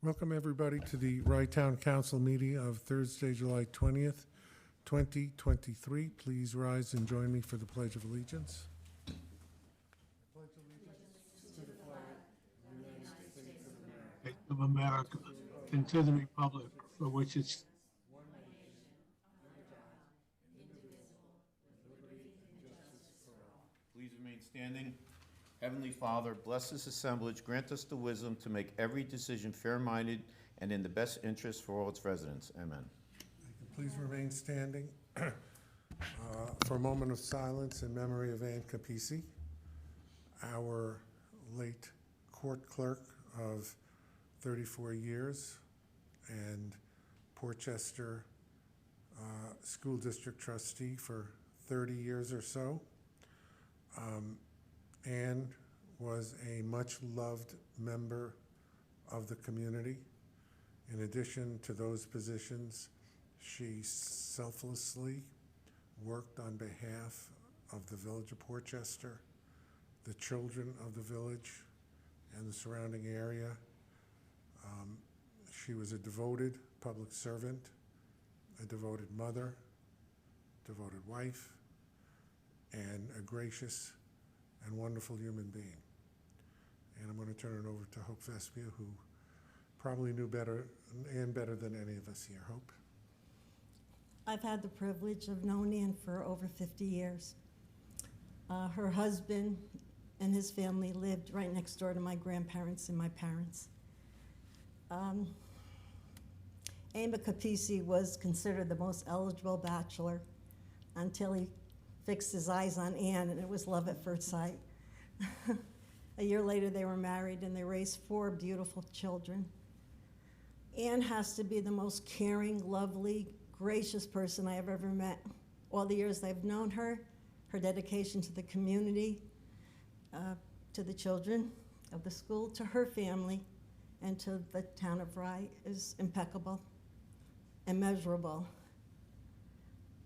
Welcome, everybody, to the Rye Town Council meeting of Thursday, July 20th, 2023. Please rise and join me for the Pledge of Allegiance. States of America and to the republic for which it's Please remain standing. Heavenly Father, bless this assemblage, grant us the wisdom to make every decision fair-minded and in the best interest for all its residents. Amen. Please remain standing for a moment of silence in memory of Ann Capisi, our late court clerk of 34 years and Portchester School District trustee for 30 years or so. Ann was a much-loved member of the community. In addition to those positions, she selflessly worked on behalf of the village of Portchester, the children of the village, and the surrounding area. She was a devoted public servant, a devoted mother, devoted wife, and a gracious and wonderful human being. And I'm going to turn it over to Hope Vespia, who probably knew Ann better than any of us here. Hope? I've had the privilege of knowing Ann for over 50 years. Her husband and his family lived right next door to my grandparents and my parents. Amos Capisi was considered the most eligible bachelor until he fixed his eyes on Ann, and it was love at first sight. A year later, they were married, and they raised 4 beautiful children. Ann has to be the most caring, lovely, gracious person I have ever met. All the years I've known her, her dedication to the community, to the children of the school, to her family, and to the town of Rye is impeccable, immeasurable.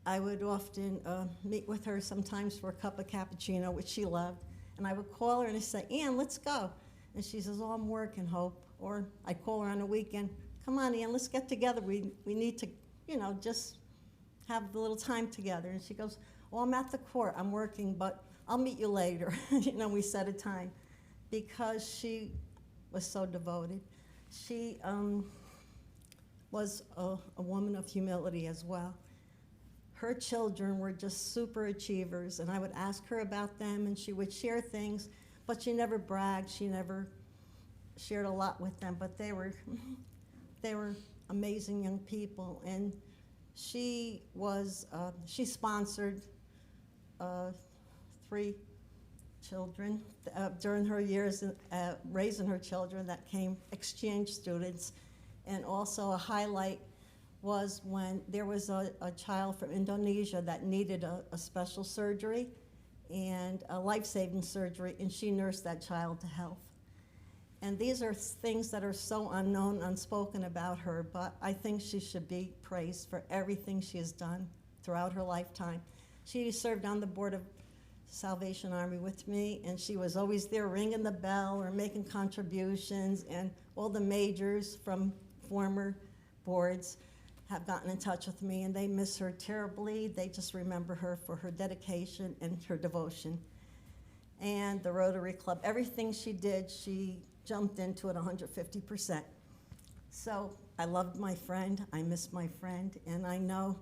I would often meet with her sometimes for a cup of cappuccino, which she loved, and I would call her and I'd say, Ann, let's go. And she says, oh, I'm working, Hope. Or I'd call her on a weekend, come on, Ann, let's get together. We need to, just have a little time together. And she goes, well, I'm at the court, I'm working, but I'll meet you later. We set a time because she was so devoted. She was a woman of humility as well. Her children were just super achievers, and I would ask her about them, and she would share things, but she never bragged. She never shared a lot with them, but they were amazing young people. And she sponsored 3 children during her years raising her children that came exchange students, and also a highlight was when there was a child from Indonesia that needed a special surgery and a life-saving surgery, and she nursed that child to health. And these are things that are so unknown, unspoken about her, but I think she should be praised for everything she has done throughout her lifetime. She served on the board of Salvation Army with me, and she was always there ringing the bell or making contributions, and all the majors from former boards have gotten in touch with me, and they miss her terribly. They just remember her for her dedication and her devotion. And the Rotary Club, everything she did, she jumped into it 150%. So I loved my friend, I miss my friend, and I know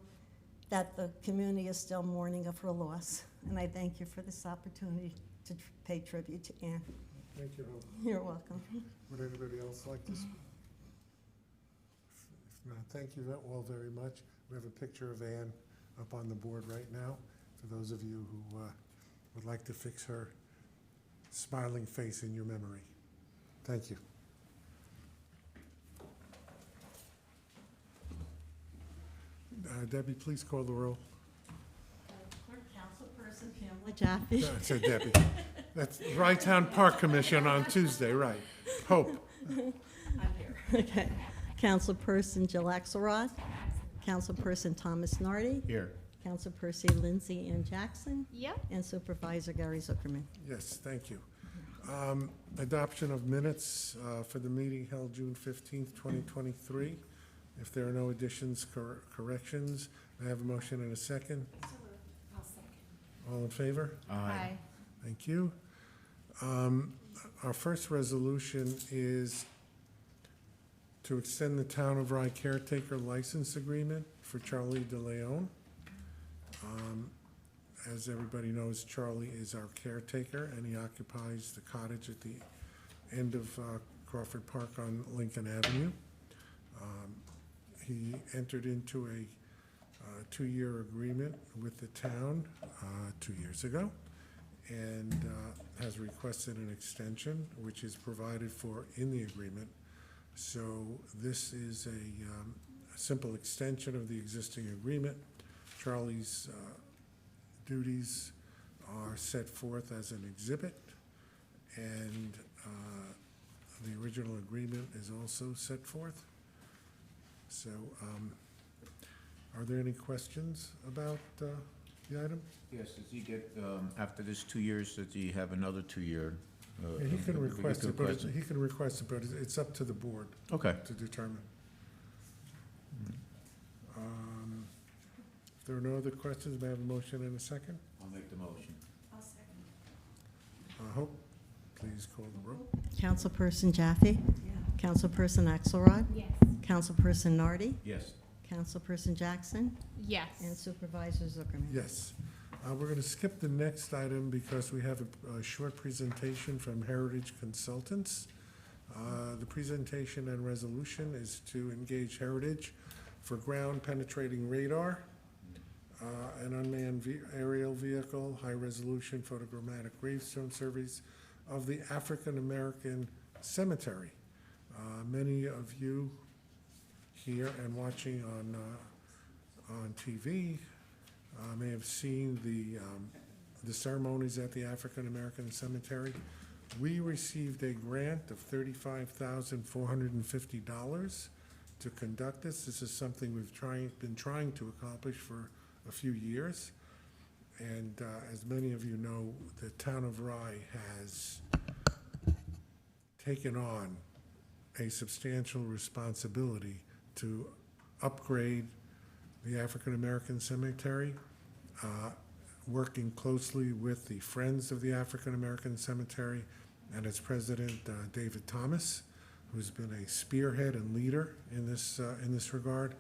that the community is still mourning of her loss. And I thank you for this opportunity to pay tribute to Ann. Thank you, Hope. You're welcome. Would anybody else like to speak? If not, thank you all very much. We have a picture of Ann up on the board right now for those of you who would like to fix her smiling face in your memory. Thank you. Debbie, please call the roll. Clerk Councilperson Pamela Jaffe. No, I said Debbie. That's Rye Town Park Commission on Tuesday, right. Hope. I'm here. Okay. Councilperson Jill Axelrod. Councilperson Thomas Nardi. Here. Councilperson Lindsay Ann Jackson. Yep. And Supervisor Gary Zuckerman. Yes, thank you. Adoption of minutes for the meeting held June 15th, 2023. If there are no additions, corrections, I have a motion and a second. I'll second. All in favor? Aye. Thank you. Our first resolution is to extend the Town of Rye caretaker license agreement for Charlie DeLeon. As everybody knows, Charlie is our caretaker, and he occupies the cottage at the end of Crawford Park on Lincoln Avenue. He entered into a two-year agreement with the town 2 years ago, and has requested an extension, which is provided for in the agreement. So this is a simple extension of the existing agreement. Charlie's duties are set forth as an exhibit, and the original agreement is also set forth. So, are there any questions about the item? Yes, does he get, after this 2 years, does he have another 2-year? Yeah, he can request it, but it's up to the board Okay. to determine. If there are no other questions, may I have a motion and a second? I'll make the motion. I'll second. Hope, please call the roll. Councilperson Jaffe? Yeah. Councilperson Axelrod? Yes. Councilperson Nardi? Yes. Councilperson Jackson? Yes. And Supervisor Zuckerman? Yes. We're going to skip the next item because we have a short presentation from Heritage Consultants. The presentation and resolution is to engage Heritage for ground penetrating radar, an unmanned aerial vehicle, high-resolution photogrammetric gravestone surveys of the African American Cemetery. Many of you here and watching on TV may have seen the ceremonies at the African American Cemetery. We received a grant of $35,450 to conduct this. This is something we've been trying to accomplish for a few years. And as many of you know, the town of Rye has taken on a substantial responsibility to upgrade the African American Cemetery, working closely with the Friends of the African American Cemetery and its president, David Thomas, who's been a spearhead and leader in this regard.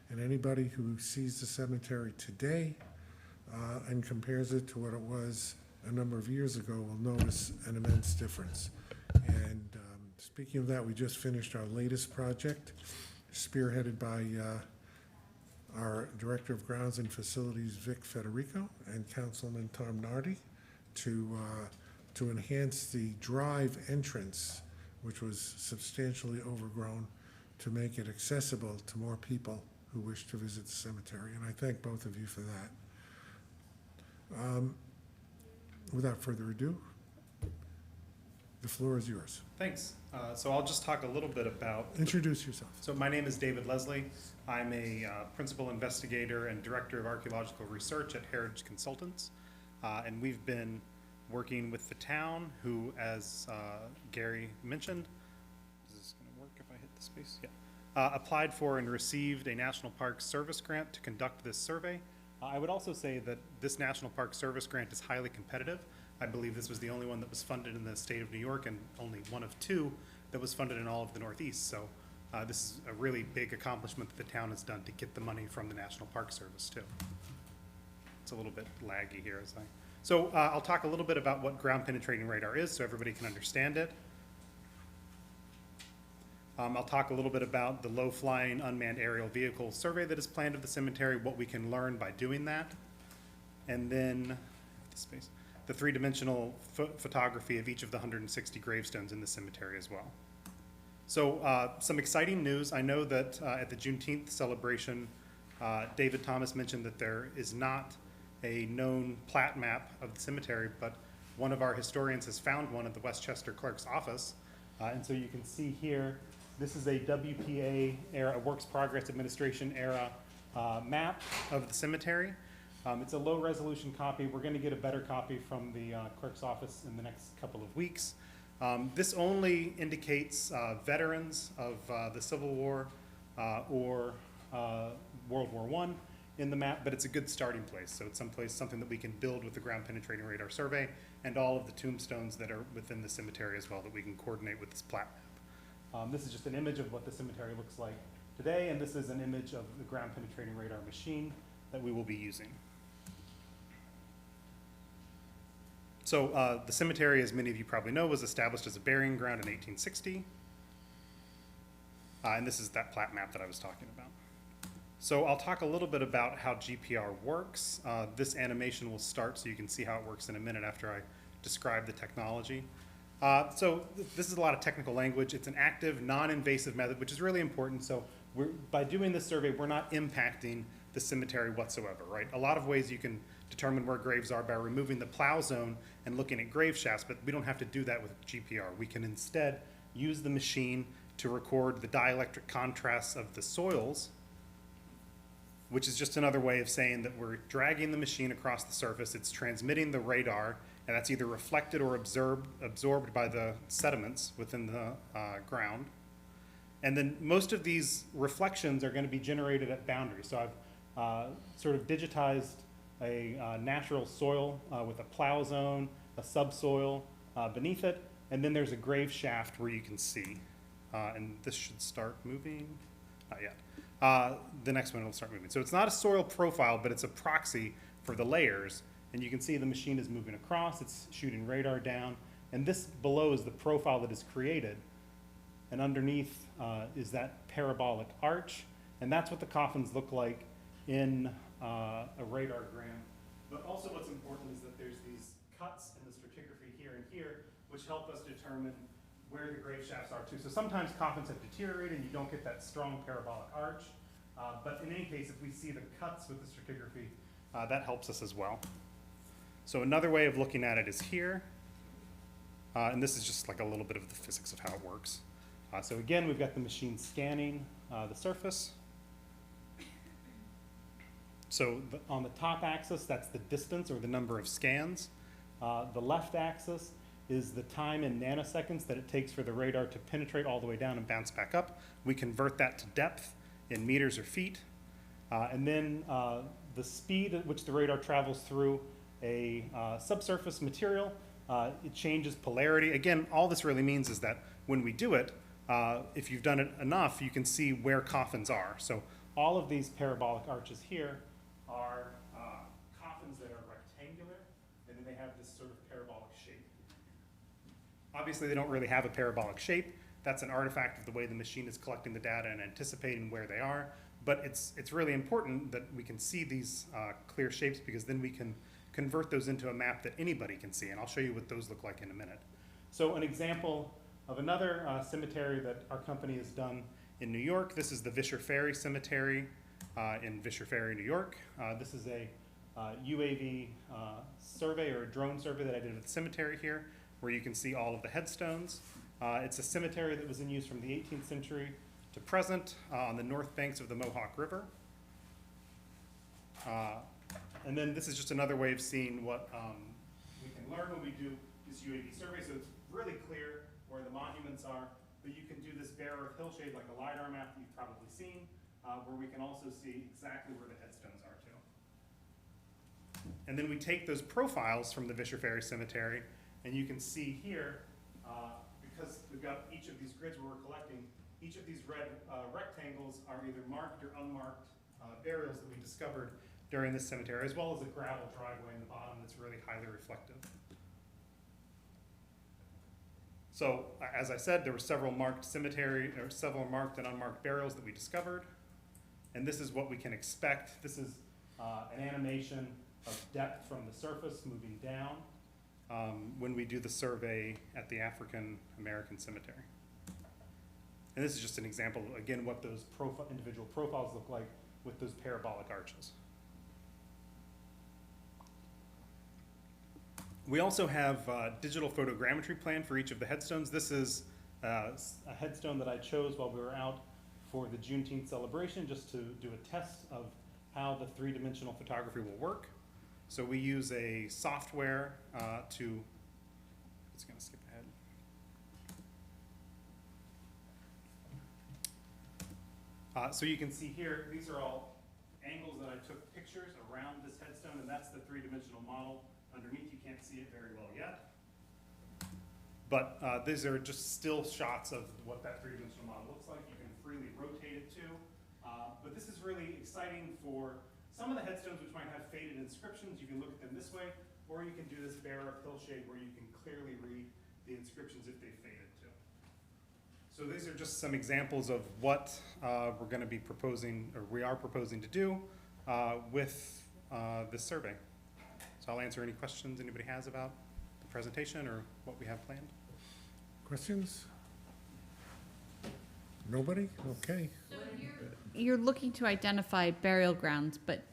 And anybody who sees the cemetery today and compares it to what it was a number of years ago will notice an immense difference. And speaking of that, we just finished our latest project, spearheaded by our Director of Grounds and Facilities, Vic Federico, and Councilman Tom Nardi, to enhance the drive entrance, which was substantially overgrown, to make it accessible to more people who wish to visit the cemetery. And I thank both of you for that. Without further ado, the floor is yours. Thanks. So I'll just talk a little bit about, Introduce yourself. so my name is David Leslie. I'm a principal investigator and director of archaeological research at Heritage Consultants. And we've been working with the town who, as Gary mentioned, is this gonna work if I hit the space? Yeah. Applied for and received a National Park Service grant to conduct this survey. I would also say that this National Park Service grant is highly competitive. I believe this was the only one that was funded in the state of New York and only one of two that was funded in all of the Northeast. So this is a really big accomplishment that the town has done to get the money from the National Park Service too. It's a little bit laggy here as I. So I'll talk a little bit about what ground penetrating radar is so everybody can understand it. I'll talk a little bit about the low-flying unmanned aerial vehicle survey that is planned of the cemetery, what we can learn by doing that. And then the three-dimensional photography of each of the 160 gravestones in the cemetery as well. So some exciting news. I know that at the Juneteenth celebration, David Thomas mentioned that there is not a known plat map of the cemetery, but one of our historians has found one at the Westchester Clerk's office. And so you can see here, this is a WPA era, Works Progress Administration era map of the cemetery. It's a low resolution copy. We're going to get a better copy from the clerk's office in the next couple of weeks. This only indicates veterans of the Civil War or World War I in the map, but it's a good starting place. So it's something that we can build with the ground penetrating radar survey and all of the tombstones that are within the cemetery as well that we can coordinate with this plat map. This is just an image of what the cemetery looks like today, and this is an image of the ground penetrating radar machine that we will be using. So the cemetery, as many of you probably know, was established as a burying ground in 1860. And this is that plat map that I was talking about. So I'll talk a little bit about how GPR works. This animation will start so you can see how it works in a minute after I describe the technology. This is a lot of technical language. It's an active, non-invasive method, which is really important. So by doing this survey, we're not impacting the cemetery whatsoever, right? A lot of ways you can determine where graves are by removing the plow zone and looking at grave shafts, but we don't have to do that with GPR. We can instead use the machine to record the dielectric contrasts of the soils, which is just another way of saying that we're dragging the machine across the surface. It's transmitting the radar, and that's either reflected or absorbed by the sediments within the ground. And then most of these reflections are going to be generated at boundaries. So I've sort of digitized a natural soil with a plow zone, a subsoil beneath it, and then there's a grave shaft where you can see. And this should start moving. Not yet. The next one will start moving. So it's not a soil profile, but it's a proxy for the layers. And you can see the machine is moving across. It's shooting radar down. And this below is the profile that is created. And underneath is that parabolic arch. And that's what the coffins look like in a radargram. But also what's important is that there's these cuts in the stratigraphy here and here, which help us determine where the grave shafts are too. So sometimes coffins have deteriorated and you don't get that strong parabolic arch. But in any case, if we see the cuts with the stratigraphy, that helps us as well. So another way of looking at it is here. And this is just like a little bit of the physics of how it works. So again, we've got the machine scanning the surface. So on the top axis, that's the distance or the number of scans. The left axis is the time in nanoseconds that it takes for the radar to penetrate all the way down and bounce back up. We convert that to depth in meters or feet. And then the speed at which the radar travels through a subsurface material, it changes polarity. Again, all this really means is that when we do it, if you've done it enough, you can see where coffins are. So all of these parabolic arches here are coffins that are rectangular, and then they have this sort of parabolic shape. Obviously, they don't really have a parabolic shape. That's an artifact of the way the machine is collecting the data and anticipating where they are. But it's really important that we can see these clear shapes, because then we can convert those into a map that anybody can see. And I'll show you what those look like in a minute. So an example of another cemetery that our company has done in New York. This is the Vischer Ferry Cemetery in Vischer Ferry, New York. This is a UAV survey or a drone survey that I did with the cemetery here, where you can see all of the headstones. It's a cemetery that was in use from the 18th century to present on the north banks of the Mohawk River. And then this is just another way of seeing what we can learn when we do this UAV survey. So it's really clear where the monuments are, but you can do this bare earth hillshade like a LiDAR map that you've probably seen, where we can also see exactly where the headstones are too. And then we take those profiles from the Vischer Ferry Cemetery, and you can see here, because we've got each of these grids where we're collecting, each of these red rectangles are either marked or unmarked burials that we discovered during this cemetery, as well as a gravel driveway in the bottom that's really highly reflective. So, as I said, there were several marked and unmarked burials that we discovered. And this is what we can expect. This is an animation of depth from the surface moving down when we do the survey at the African American Cemetery. And this is just an example, again, what those individual profiles look like with those parabolic arches. We also have digital photogrammetry plan for each of the headstones. This is a headstone that I chose while we were out for the Juneteenth celebration, just to do a test of how the three-dimensional photography will work. So we use a software it's gonna skip ahead. So you can see here, these are all angles that I took pictures around this headstone, and that's the three-dimensional model. Underneath, you can't see it very well yet. But these are just still shots of what that three-dimensional model looks like. You can freely rotate it too. But this is really exciting for some of the headstones which might have faded inscriptions. You can look at them this way, or you can do this bare up hillshade where you can clearly read the inscriptions if they faded too. So these are just some examples of what we're going to be proposing, or we are proposing to do with this survey. So I'll answer any questions anybody has about the presentation or what we have planned. Questions? Nobody? Okay. You're looking to identify burial grounds, but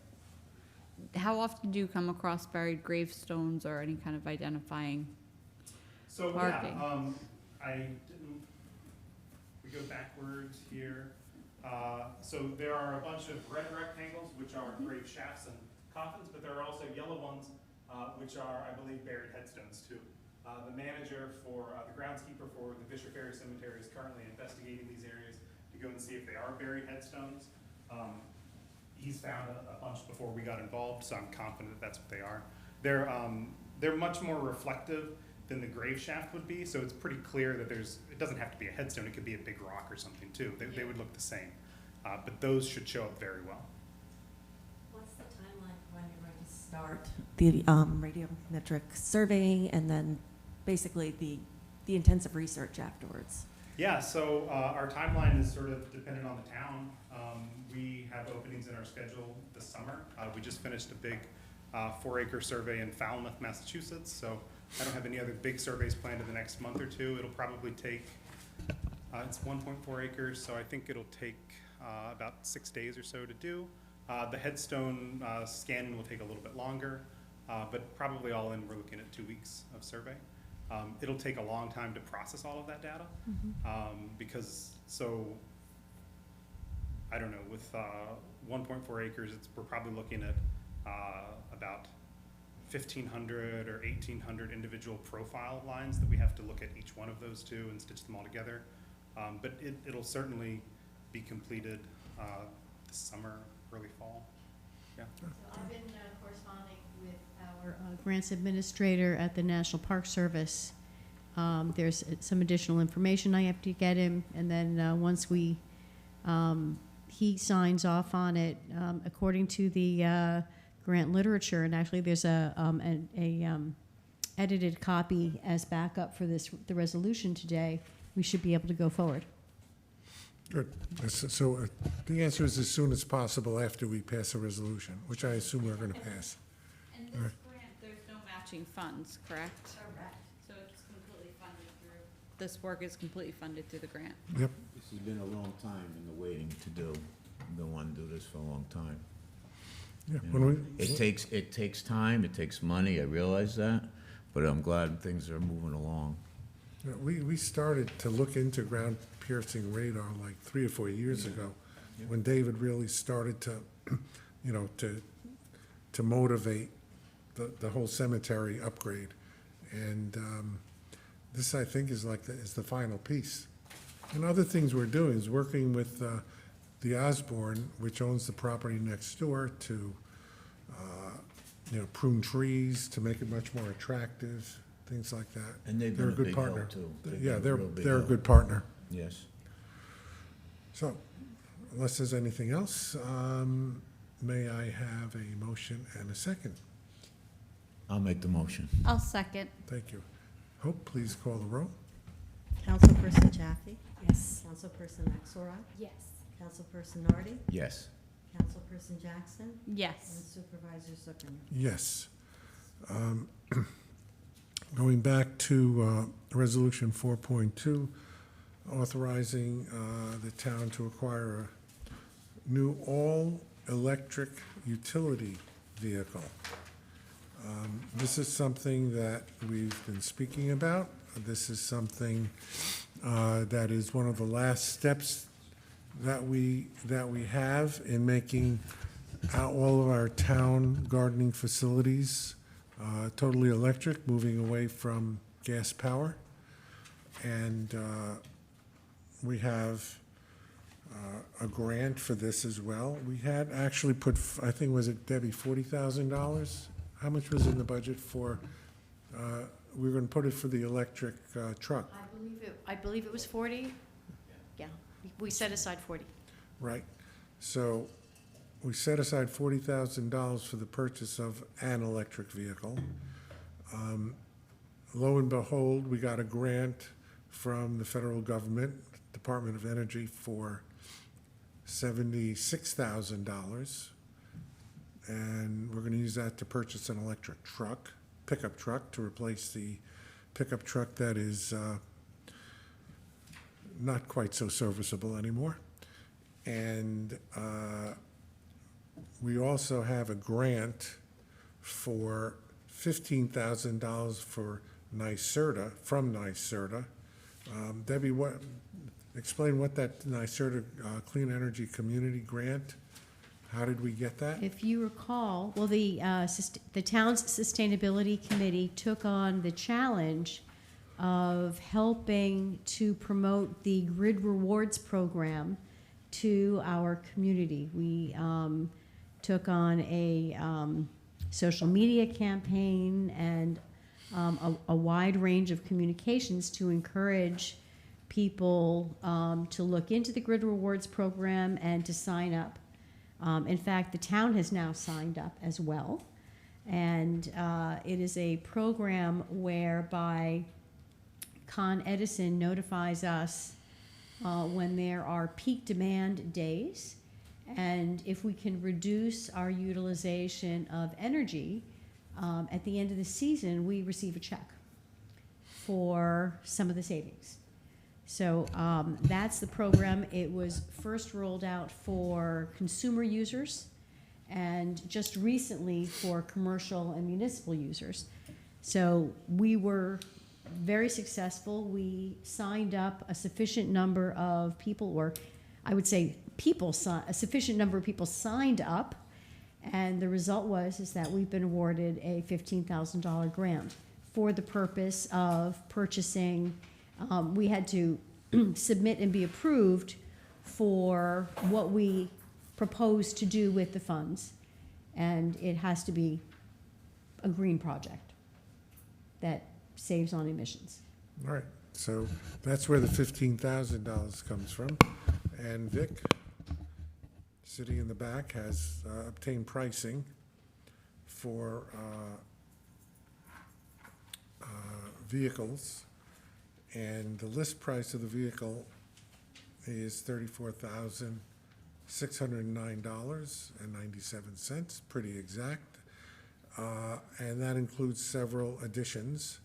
how often do you come across buried gravestones or any kind of identifying? So, Marking. we go backwards here. So there are a bunch of red rectangles, which are grave shafts and coffins, but there are also yellow ones, which are, I believe, buried headstones too. The manager for, the groundskeeper for the Bishop Ferry Cemetery is currently investigating these areas to go and see if they are buried headstones. He's found a bunch before we got involved, so I'm confident that that's what they are. They're much more reflective than the grave shaft would be, so it's pretty clear that it doesn't have to be a headstone, it could be a big rock or something too. They would look the same, but those should show up very well. What's the timeline for when you're going to start the radiometric surveying and then basically the intensive research afterwards? Yeah, so our timeline is sort of dependent on the town. We have openings in our schedule this summer. We just finished a big 4-acre survey in Falmouth, Massachusetts, so I don't have any other big surveys planned in the next month or two. It'll probably take, it's 1.4 acres, so I think it'll take about 6 days or so to do. The headstone scanning will take a little bit longer, but probably all in, we're looking at 2 weeks of survey. It'll take a long time to process all of that data, because, so, I don't know, with 1.4 acres, we're probably looking at about 1,500 or 1,800 individual profile lines that we have to look at each one of those two and stitch them all together. But it'll certainly be completed this summer, early fall. Yeah. So I've been corresponding with our grants administrator at the National Park Service. There's some additional information I have to get him, and then once he signs off on it, according to the grant literature, and actually there's a edited copy as backup for the resolution today, we should be able to go forward. Good. So the answer is as soon as possible after we pass a resolution, which I assume we're going to pass. And this Alright. grant, there's no matching funds, correct? Correct. So it's completely funded through, this work is completely funded through the grant. Yep. This has been a long time in the waiting to do. Been wanting to do this for a long time. Yeah. You When know, we, it takes time, it takes money, I realize that, but I'm glad things are moving along. we started to look into ground piercing radar like 3 or 4 years ago, when David really started to, you know, to motivate the whole cemetery upgrade. And this, I think, is the final piece. And other things we're doing is working with the Osborne, which owns the property next door, to prune trees to make it much more attractive, things like that. And they've They're been a good big partner. help, too. They've Yeah, been a real big they're a help. good partner. Yes. So, unless there's anything else, may I have a motion and a second? I'll make the motion. I'll second. Thank you. Hope, please call the roll. Councilperson Jaffe? Yes. Councilperson Axelrod? Yes. Councilperson Nardi? Yes. Councilperson Jackson? And Yes. Supervisor Zuckerman? Yes. Going back to Resolution 4.2, authorizing the town to acquire a new all-electric utility vehicle. This is something that we've been speaking about. This is something that is one of the last steps that we have in making all of our town gardening facilities totally electric, moving away from gas power. And we have a grant for this as well. We had actually put, I think, was it Debbie, $40,000? How much was in the budget for, we were gonna put it for the electric truck, I believe it was 40. Yeah, we set aside 40. right? So we set aside $40,000 for the purchase of an electric vehicle. Lo and behold, we got a grant from the federal government, Department of Energy, for $76,000. And we're gonna use that to purchase an electric truck, pickup truck, to replace the pickup truck that is not quite so serviceable anymore. And we also have a grant for $15,000 for NYSERDA, from NYSERDA. Debbie, explain what that NYSERDA Clean Energy Community Grant, how did we get that? If you recall, well, the town's sustainability committee took on the challenge of helping to promote the Grid Rewards program to our community. We took on a social media campaign and a wide range of communications to encourage people to look into the Grid Rewards program and to sign up. In fact, the town has now signed up as well. And it is a program whereby Con Edison notifies us when there are peak demand days. And if we can reduce our utilization of energy, at the end of the season, we receive a check for some of the savings. So that's the program. It was first rolled out for consumer users and just recently for commercial and municipal users. So we were very successful. We signed up a sufficient number of people, or I would say a sufficient number of people signed up, and the result is that we've been awarded a $15,000 grant for the purpose of purchasing. We had to submit and be approved for what we propose to do with the funds, and it has to be a green project that saves on emissions. All right, so that's where the $15,000 comes from. And Vic, sitting in the back, has obtained pricing for vehicles. And the list price of the vehicle is $34,609.97, pretty exact. And that includes several additions.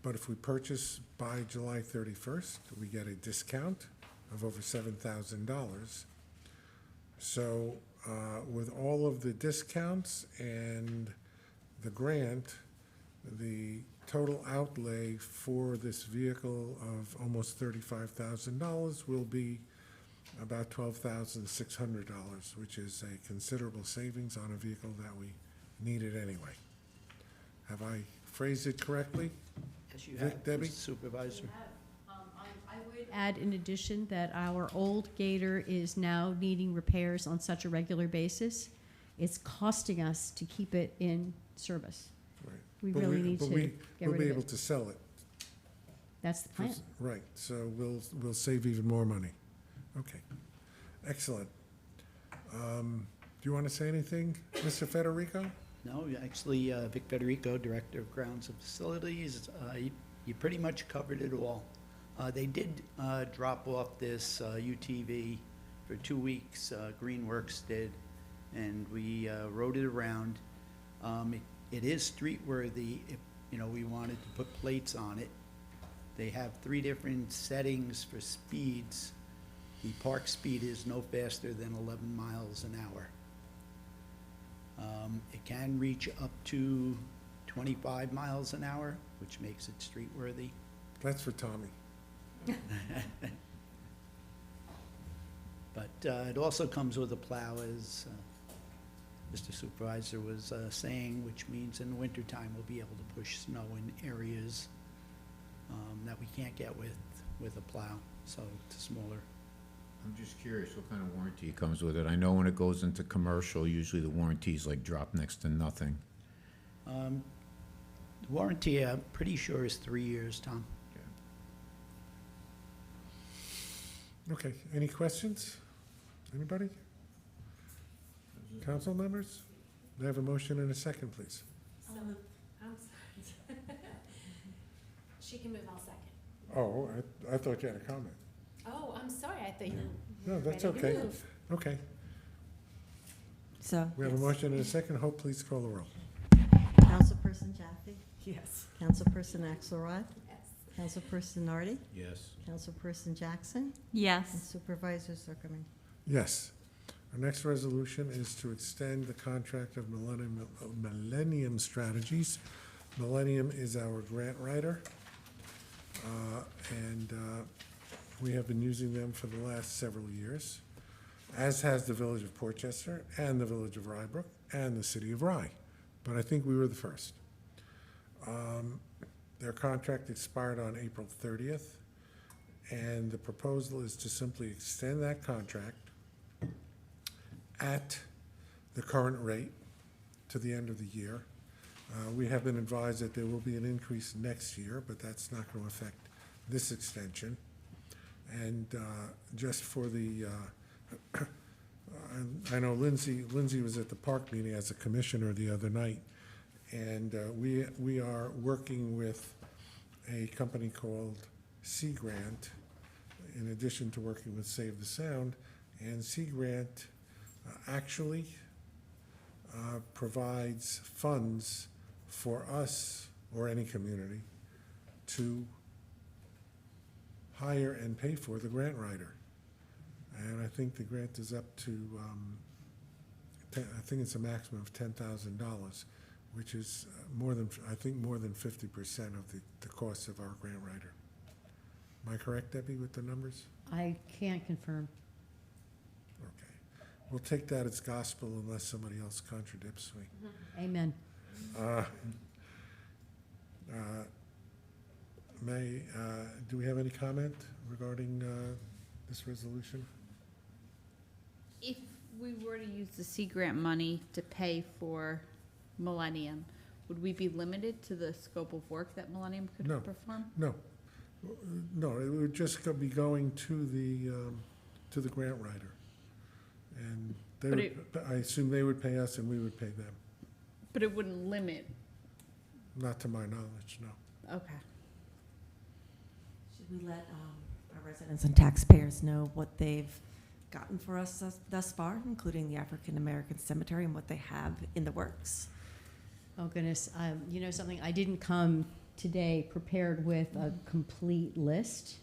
But if we purchase by July 31st, we get a discount of over $7,000. So with all of the discounts and the grant, the total outlay for this vehicle of almost $35,000 will be about $12,600, which is a considerable savings on a vehicle that we needed anyway. Have I phrased it correctly? Yes, you Vic, have, Debbie? Mr. Supervisor. I would add in addition that our old Gator is now needing repairs on such a regular basis. It's costing us to keep it in service. Right. We But really need but to get We'll rid be of able it. to sell it. That's the plan. Right, so we'll save even more money. Okay, excellent. Do you want to say anything, Mr. Federico? No, actually, Vic Federico, Director of Grounds and Facilities, you pretty much covered it all. They did drop off this UTV for 2 weeks, Greenworks did, and we rode it around. It is street worthy if, we wanted to put plates on it. They have 3 different settings for speeds. The park speed is no faster than 11 miles an hour. It can reach up to 25 miles an hour, which makes it street worthy. That's for Tommy. But it also comes with a plow, as Mr. Supervisor was saying, which means in the wintertime we'll be able to push snow in areas that we can't get with a plow. So it's a smaller I'm just curious, what kind of warranty comes with it? I know when it goes into commercial, usually the warranties like drop next to nothing. The warranty, I'm pretty sure, is 3 years, Tom. Okay, any questions? Anybody? Council members? May I have a motion and a second, please? I'm sorry. She can move, I'll second. Oh, I thought you had a comment. Oh, I'm sorry, I thought you No, were that's ready to okay. move. Okay, So. we have a yes. motion and a second. Hope, please call the roll. Councilperson Jaffe? Yes. Councilperson Axelrod? Yes. Councilperson Nardi? Yes. Councilperson Jackson? And Yes. Supervisor Zuckerman? Yes. Our next resolution is to extend the contract of Millennium Strategies. Millennium is our grant writer, and we have been using them for the last several years, as has the Village of Portchester and the Village of Rybrook and the City of Rye. But I think we were the first. Their contract expired on April 30th, and the proposal is to simply extend that contract at the current rate to the end of the year. We have been advised that there will be an increase next year, but that's not going to affect this extension. And just for the, I know Lindsay was at the park meeting as a commissioner the other night, and we are working with a company called Sea Grant, in addition to working with Save the Sound. And Sea Grant actually provides funds for us or any community to hire and pay for the grant writer. And I think the grant is up to, I think it's a maximum of $10,000, which is more than 50% of the cost of our grant writer. Am I correct, Debbie, with the numbers? I can't confirm. Okay. We'll take that as gospel unless somebody else contradicts me. Amen. Do we have any comment regarding this resolution? If we were to use the Sea Grant money to pay for Millennium, would we be limited to the scope of work that Millennium could No. perform? No. No, it would just be going to the grant writer. And they But would, I assume they would pay us and we would pay them. But it wouldn't limit, Not to my knowledge, no. okay. Should we let our residents and taxpayers know what they've gotten for us thus far, including the African American Cemetery and what they have in the works? Oh, goodness. You know something? I didn't come today prepared with a complete list.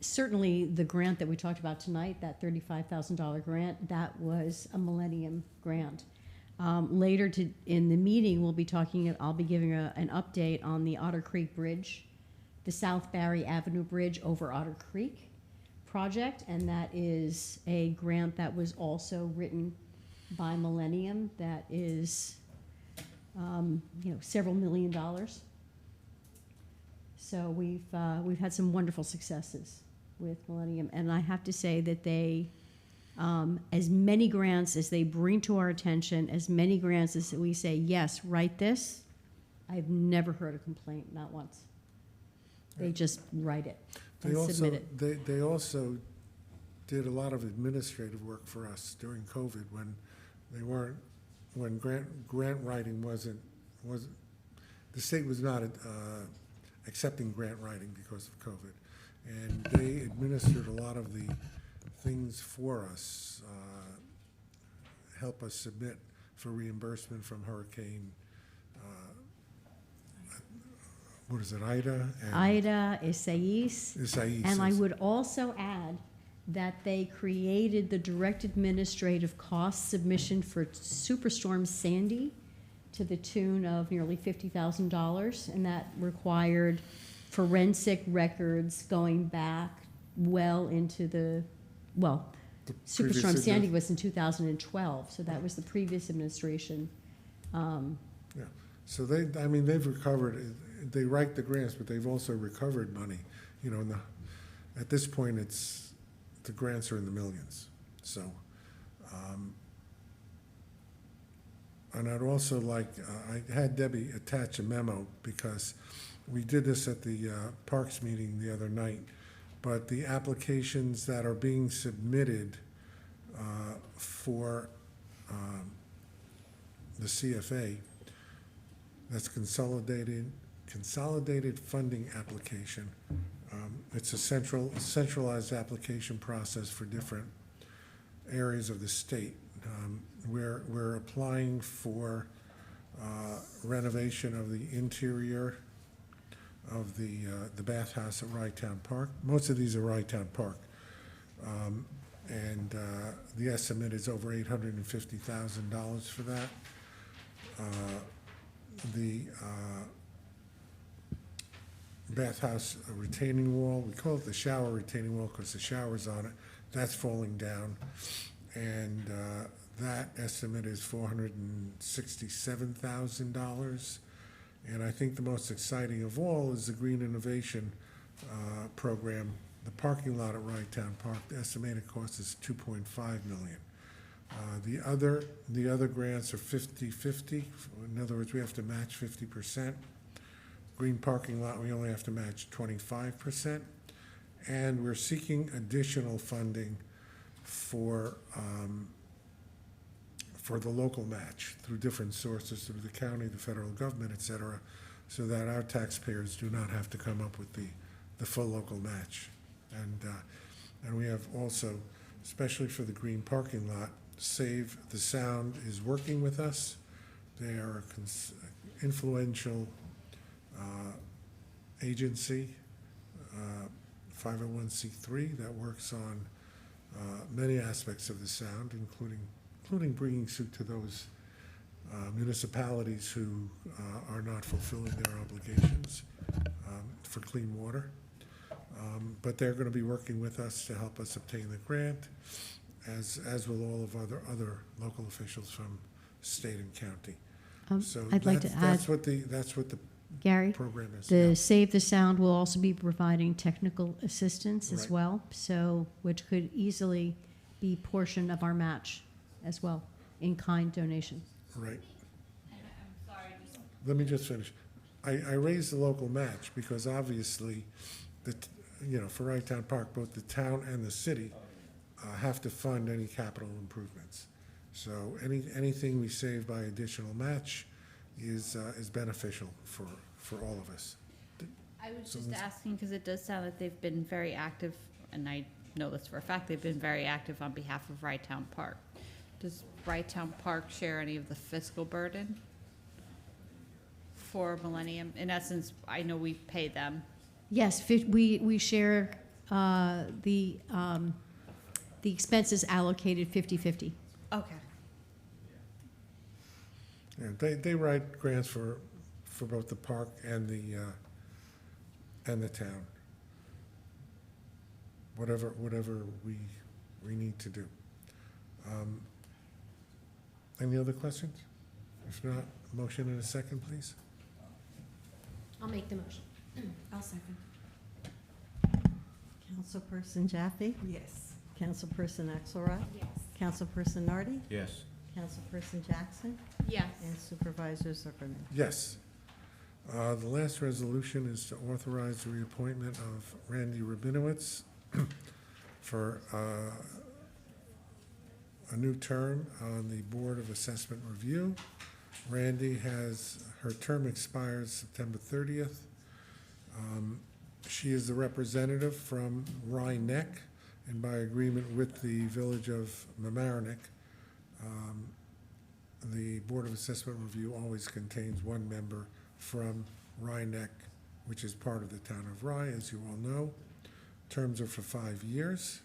Certainly, the grant that we talked about tonight, that $35,000 grant, that was a Millennium grant. Later in the meeting, we'll be talking, I'll be giving an update on the Otter Creek Bridge, the South Barry Avenue Bridge over Otter Creek project, and that is a grant that was also written by Millennium that is, several $1 million. So we've had some wonderful successes with Millennium, and I have to say that they, as many grants as they bring to our attention, as many grants as we say, yes, write this, I've never heard a complaint, not once. They just write it and submit it. They also did a lot of administrative work for us during COVID when grant writing wasn't, the state was not accepting grant writing because of COVID. And they administered a lot of the things for us, help us submit for reimbursement from Hurricane, what is it, Ida? And Ida, Isaias. Isaias. And I would also add that they created the direct administrative cost submission for Superstorm Sandy to the tune of nearly $50,000, and that required forensic records going back well into Superstorm Sandy was in 2012, so that was the previous administration. Yeah, so they've recovered, they write the grants, but they've also recovered money. At this point, it's the grants are in the millions. So, and I'd also like, I had Debbie attach a memo because we did this at the Parks meeting the other night, but the applications that are being submitted for the CFA, that's consolidated funding application. It's a centralized application process for different areas of the state. We're applying for renovation of the interior of the bathhouse at Rye-Town Park. Most of these are Rye-Town Park. And the estimate is over $850,000 for that. The bathhouse retaining wall, we call it the shower retaining wall because the shower's on it, that's falling down. And that estimate is $467,000. And I think the most exciting of all is the Green Innovation Program. The parking lot at Rye-Town Park, the estimated cost is $2.5 million. The other grants are 50-50. In other words, we have to match 50%. Green parking lot, we only have to match 25%. And we're seeking additional funding for the local match through different sources, through the county, the federal government, et cetera, so that our taxpayers do not have to come up with the full local match. And we have also, especially for the green parking lot, Save the Sound is working with us. They are an influential agency, 501c3, that works on many aspects of the sound, including bringing suit to those municipalities who are not fulfilling their obligations for clean water. But they're going to be working with us to help us obtain the grant, as will all of other local officials from state and county. So I'd like to add, that's what the Gary, program is. the Yeah. Save the Sound will also be providing technical assistance as Right. well, so, which could easily be portion of our match as well, in-kind donation. Right. I'm sorry, Let me just finish. I raised the local match because obviously, for Rye-Town Park, both the town and the city have to fund any capital improvements. So anything we save by additional match is beneficial for all of us. I was So just let's- asking because it does sound like they've been very active, and I know this for a fact, they've been very active on behalf of Rye-Town Park. Does Rye-Town Park share any of the fiscal burden for Millennium? In essence, I know we pay them. Yes, we share the expenses allocated 50/50. Okay. Yeah, they write grants for both the park and the town. Whatever we need to do. Any other questions? If not, motion in a second, please. I'll make the motion. I'll second. Councilperson Jaffe? Yes. Councilperson Axelrod? Yes. Councilperson Nardi? Yes. Councilperson Jackson? Yes. And Supervisor Zuckerman? Yes. The last resolution is to authorize the reappointment of Randy Rabinowitz for a new term on the Board of Assessment Review. Randy her term expires September 30th. She is the representative from Rye Neck, and by agreement with the Village of Mamaroneck, the Board of Assessment Review always contains one member from Rye Neck, which is part of the town of Rye, as you all know. Terms are for 5 years.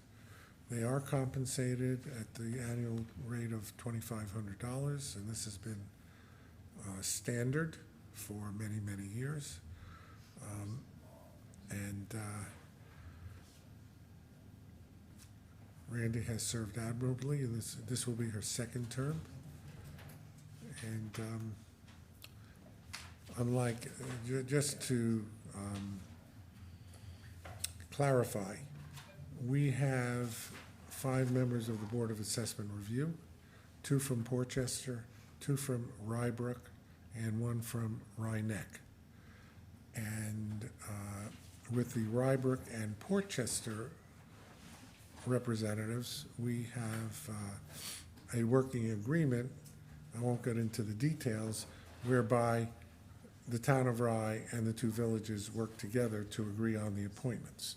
They are compensated at the annual rate of $2,500, and this has been standard for many, many years. Randy has served admirably, and this will be her second term. And unlike, just to clarify, We have 5 members of the Board of Assessment Review, 2 from Portchester, 2 from Rybrook, and 1 from Rhinebeck. And with the Rybrook and Portchester representatives, we have a working agreement, I won't get into the details, whereby the town of Rye and the 2 villages work together to agree on the appointments.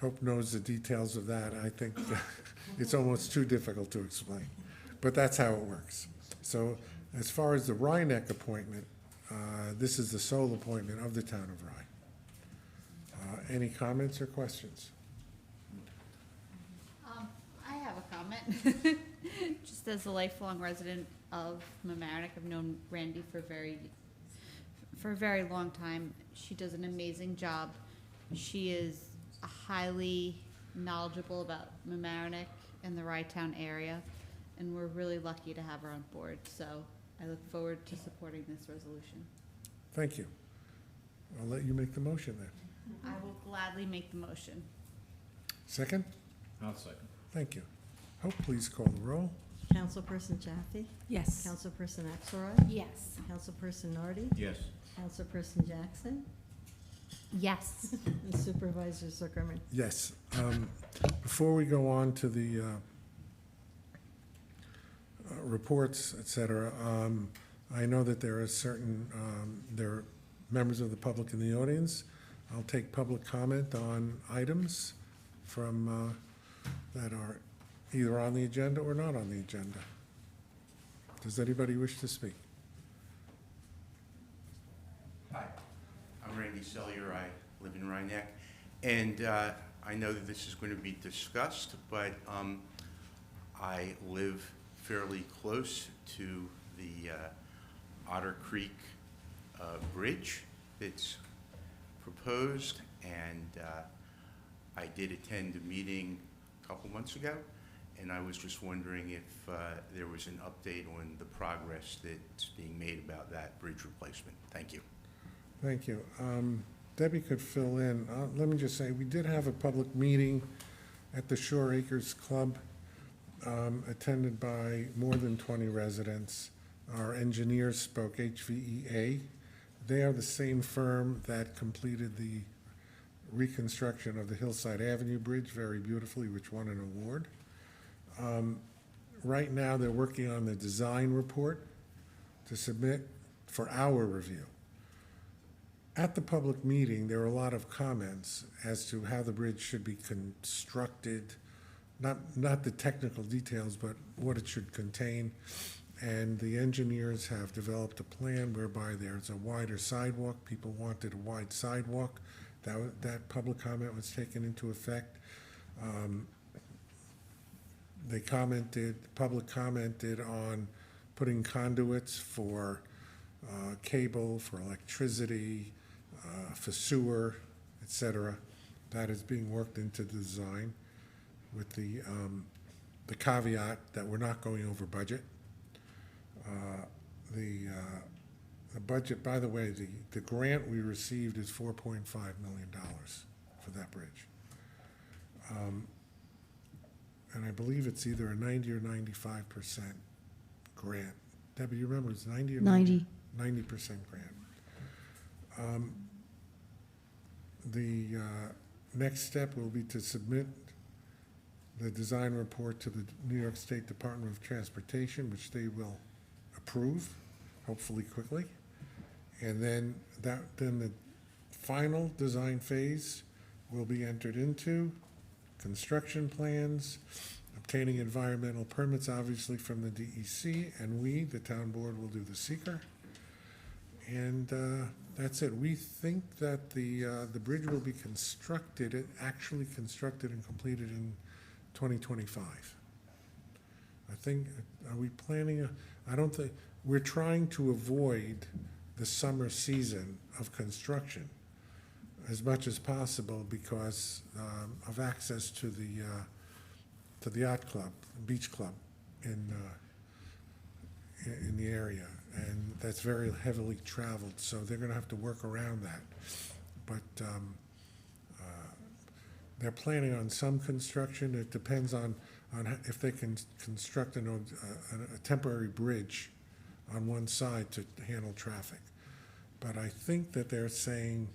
Hope knows the details of that. I think it's almost too difficult to explain, but that's how it works. So as far as the Rhinebeck appointment, this is the sole appointment of the town of Rye. Any comments or questions? I have a comment. Just as a lifelong resident of Mamaroneck, I've known Randy for a very long time. She does an amazing job. She is highly knowledgeable about Mamaroneck and the Rye-town area, and we're really lucky to have her on board. So I look forward to supporting this resolution. Thank you. I'll let you make the motion then. I will gladly make the motion. Second? I'll second. Thank you. Hope, please call the roll. Councilperson Jaffe? Yes. Councilperson Axelrod? Yes. Councilperson Nardi? Yes. Councilperson Jackson? Yes. And Supervisor Zuckerman? Yes. Before we go on to the reports, et cetera, I know that there are certain, there are members of the public in the audience. I'll take public comment on items from, that are either on the agenda or not on the agenda. Does anybody wish to speak? Hi, I'm Randy Sellier. I live in Rhinebeck. And I know that this is going to be discussed, but I live fairly close to the Otter Creek Bridge that's proposed. And I did attend a meeting a couple months ago. And I was just wondering if there was an update on the progress that's being made about that bridge replacement. Thank you. Thank you. Debbie could fill in. Let me just say, we did have a public meeting at the Shore Acres Club, attended by more than 20 residents. Our engineers spoke, HVEA. They are the same firm that completed the reconstruction of the Hillside Avenue Bridge very beautifully, which won an award. Right now, they're working on the design report to submit for our review. At the public meeting, there were a lot of comments as to how the bridge should be constructed, not the technical details, but what it should contain. And the engineers have developed a plan whereby there's a wider sidewalk. People wanted a wide sidewalk. That public comment was taken into effect. Public commented on putting conduits for cable, for electricity, for sewer, et cetera. That is being worked into the design with the caveat that we're not going over budget. The budget, by the way, the grant we received is $4.5 million for that bridge. And I believe it's either a 90 or 95% grant. Debbie, you remember it's 90 or 90. 90% grant. The next step will be to submit the design report to the New York State Department of Transportation, which they will approve, hopefully quickly. And then the final design phase will be entered into, construction plans, obtaining environmental permits, obviously from the DEC, and we, the town board, will do the seeker. And that's it. We think that the bridge will be constructed, actually constructed and completed in 2025. I think, are we planning I don't think, we're trying to avoid the summer season of construction as much as possible because of access to the yacht club, beach club in the area, and that's very heavily traveled. So they're going to have to work around that. But They're planning on some construction. It depends on if they can construct a temporary bridge on one side to handle traffic. But I think that they're saying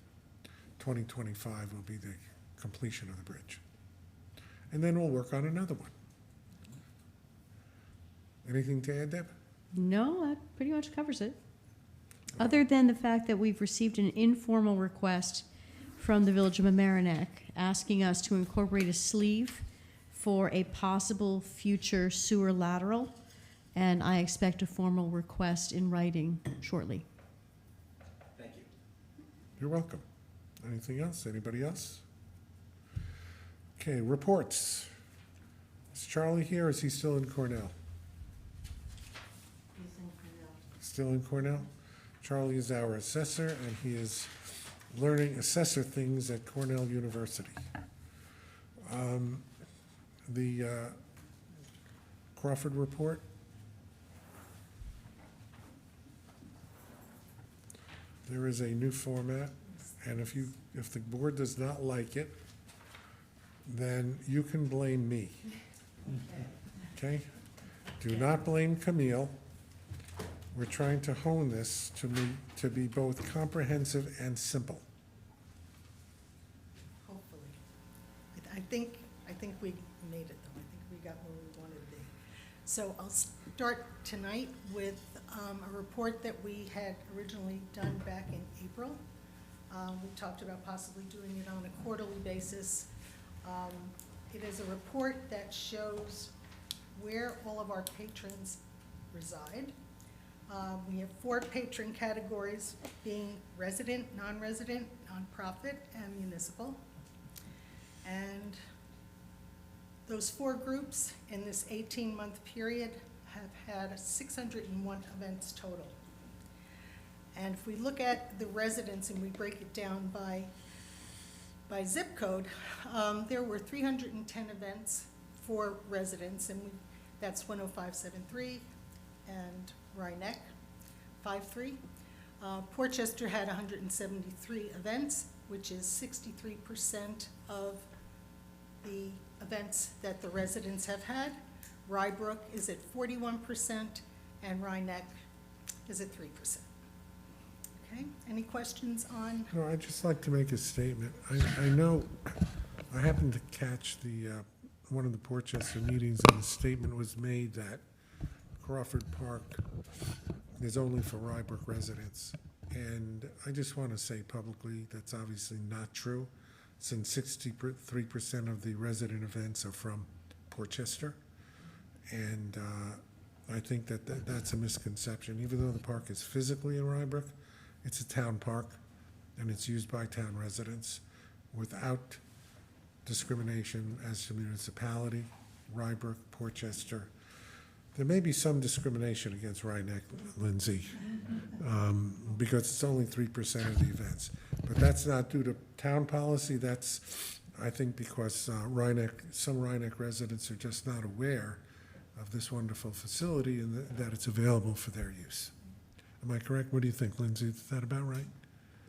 2025 will be the completion of the bridge. And then we'll work on another one. Anything to add, Deb? No, that pretty much covers it. Other than the fact that we've received an informal request from the Village of Mamaroneck asking us to incorporate a sleeve for a possible future sewer lateral, and I expect a formal request in writing shortly. Thank you. You're welcome. Anything else? Anybody else? Okay, reports. Is Charlie here? Is he still in Cornell? Still in Cornell? Charlie is our assessor, and he is learning assessor things at Cornell University. The Crawford report. There is a new format, and if the board does not like it, then you can blame me. Okay? Do not blame Camille. We're trying to hone this to be both comprehensive and simple. Hopefully. I think we made it, though. I think we got where we wanted to be. So I'll start tonight with a report that we had originally done back in April. We talked about possibly doing it on a quarterly basis. It is a report that shows where all of our patrons reside. We have 4 patron categories, being resident, non-resident, nonprofit, and municipal. And those 4 groups in this 18-month period have had 601 events total. And if we look at the residents and we break it down by zip code, there were 310 events for residents, and that's 10573 and Rhinebeck, 53. Portchester had 173 events, which is 63% of the events that the residents have had. Rybrook is at 41%, and Rhinebeck is at 3%. Okay, any questions on? No, I'd just like to make a statement. I know, I happened to catch one of the Portchester meetings, and a statement was made that Crawford Park is only for Rybrook residents. And I just want to say publicly that's obviously not true, since 63% of the resident events are from Portchester. And I think that's a misconception. Even though the park is physically in Rybrook, it's a town park, and it's used by town residents without discrimination as to municipality, Rybrook, Portchester. There may be some discrimination against Rhinebeck, Lindsay, because it's only 3% of the events. But that's not due to town policy. That's, I think, because some Rhinebeck residents are just not aware of this wonderful facility and that it's available for their use. Am I correct? What do you think, Lindsay? Is that about right?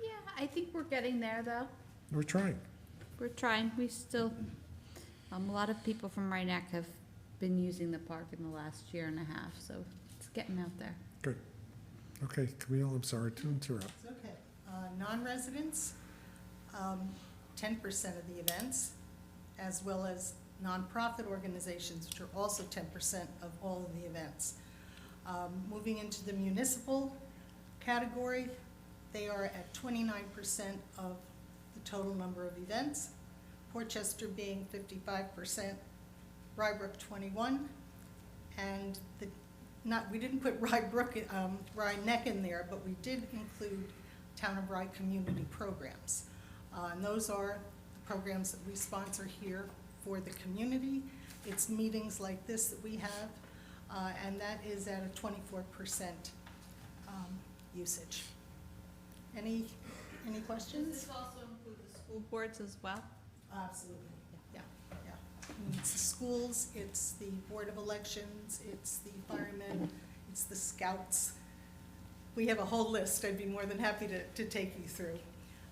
Yeah, I think we're getting there, though. We're trying. We're trying. We still, a lot of people from Rhinebeck have been using the park in the last year and a half, so it's getting out there. Good. Okay, Camille, I'm sorry to interrupt. It's okay. Non-residents, 10% of the events, as well as nonprofit organizations, which are also 10% of all of the events. Moving into the municipal category, they are at 29% of the total number of events, Portchester being 55%, Rybrook 21, and we didn't put Rhinebeck in there, but we did include Town of Rye community programs. And those are the programs that we sponsor here for the community. It's meetings like this that we have, and that is at a 24% usage. Any questions? Does this also include the school boards as well? Absolutely, yeah. It's the schools, it's the Board of Elections, it's the firemen, it's the scouts. We have a whole list. I'd be more than happy to take you through.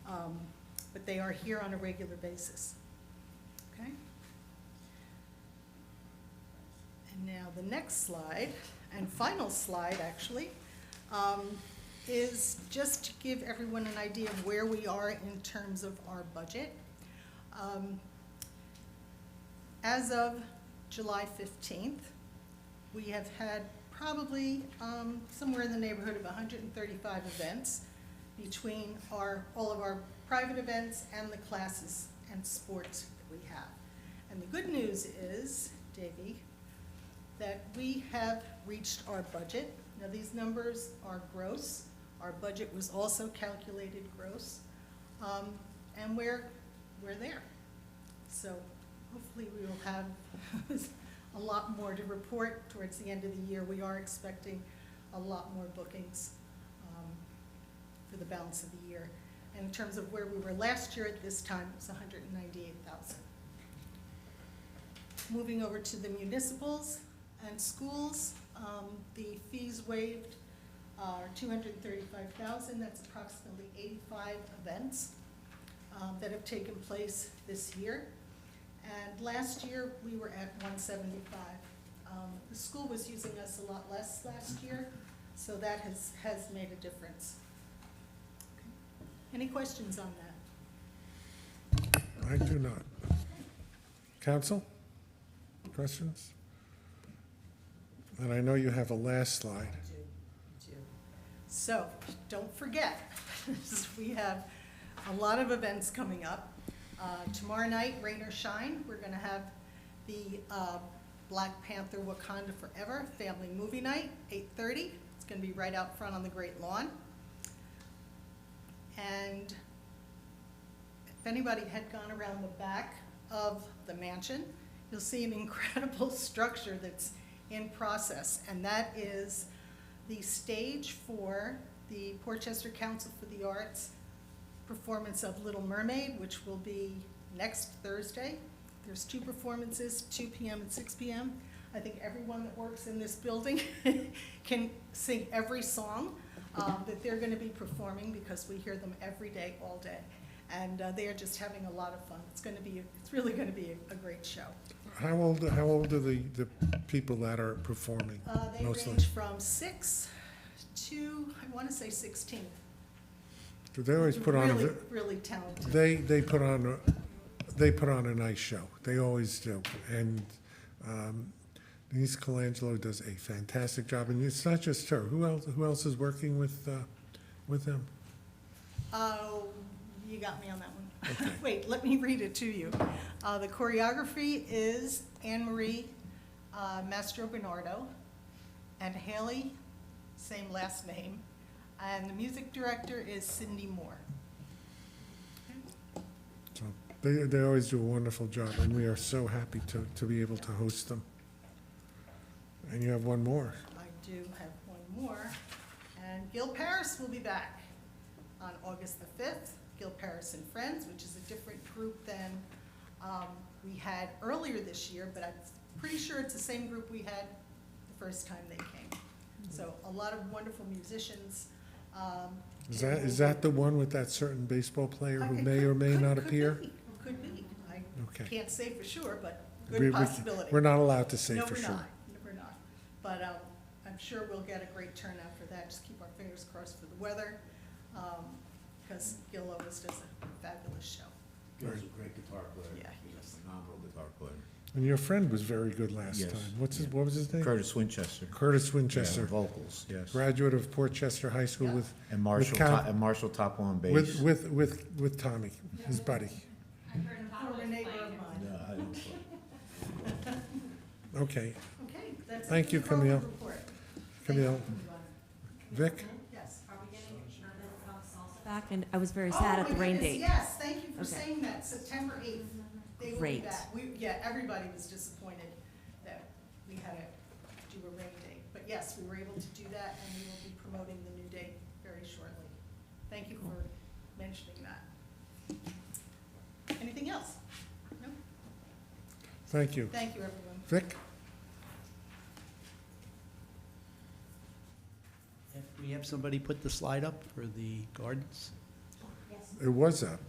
But they are here on a regular basis. And now the next slide, and final slide, actually, is just to give everyone an idea of where we are in terms of our budget. As of July 15th, we have had probably somewhere in the neighborhood of 135 events between all of our private events and the classes and sports that we have. And the good news is, Davey, that we have reached our budget. Now, these numbers are gross. Our budget was also calculated gross. And we're there. So hopefully we will have a lot more to report towards the end of the year. We are expecting a lot more bookings for the balance of the year. And in terms of where we were last year at this time, it was 198,000. Moving over to the municipals and schools, the fees waived are 235,000. That's approximately 85 events that have taken place this year. And last year, we were at 175. The school was using us a lot less last year, so that has made a difference. Any questions on that? I do not. Council? Questions? And I know you have a last slide. So, don't forget, we have a lot of events coming up. Tomorrow night, rain or shine, we're gonna have the Black Panther Wakanda Forever Family Movie Night, 8:30. It's gonna be right out front on the Great Lawn. And if anybody had gone around the back of the mansion, you'll see an incredible structure that's in process, and that is the stage for the Portchester Council for the Arts performance of Little Mermaid, which will be next Thursday. There's 2 performances, 2 p.m. and 6 p.m. I think everyone that works in this building can sing every song that they're going to be performing, because we hear them every day, all day. And they are just having a lot of fun. It's really going to be a great show. How old are the people that are performing They mostly? range from 6 to, I want to say 16. They always put on Really, really talented. they put on a nice show. They always do. And Denise Colangelo does a fantastic job. And it's not just her. Who else is working with them? Oh, you got me on that one. Wait, let me read it to you. The choreography is Anne Marie Mastro Bernardo and Haley, same last name. And the music director is Cindy Moore. So they always do a wonderful job, and we are so happy to be able to host them. And you have one more. I do have one more. And Gil Paris will be back on August the 5th. Gil Paris and Friends, which is a different group than we had earlier this year, but I'm pretty sure it's the same group we had the first time they came. So a lot of wonderful musicians. Is that the one with that certain baseball player who may or may not appear? Could be. I Okay. can't say for sure, but We- good possibility. We're not allowed to say No, for we're sure. not. No, we're not. But I'm sure we'll get a great turnout for that. Just keep our fingers crossed for the weather, because Gil always does a fabulous show. Gil's a great guitar player. Yeah, he He's is. a phenomenal guitar player. And your friend was very good last Yes, time. yeah. What was his name? Curtis Winchester. Curtis Yeah, Winchester, vocals, yes. graduate of Portchester High School Yeah. with And Marshall, Count- and Marshall Topol on bass. with Tommy, his buddy. Former neighbor of mine. Yeah, I didn't play. Okay, Okay, that's it Thank for you, the program Camille. report. Camille. Vic? Yes. Are we getting salsa back? And I was very sad at Oh, the my rain goodness, date. yes, thank you for Okay. saying that, September 8th. They will be Great. back. Yeah, everybody was disappointed that we had to do a rain date. But yes, we were able to do that, and we will be promoting the new date very shortly. Thank you for mentioning that. Anything else? No? Thank you. Thank you, everyone. Vic? We have somebody put the slide up for the gardens? It was up,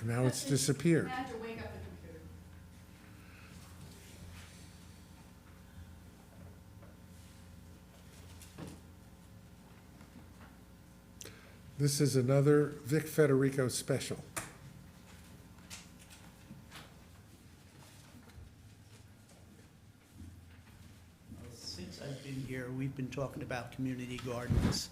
and now it's disappeared. had to wake up the computer. This is another Vic Federico special. Since I've been here, we've been talking about community gardens.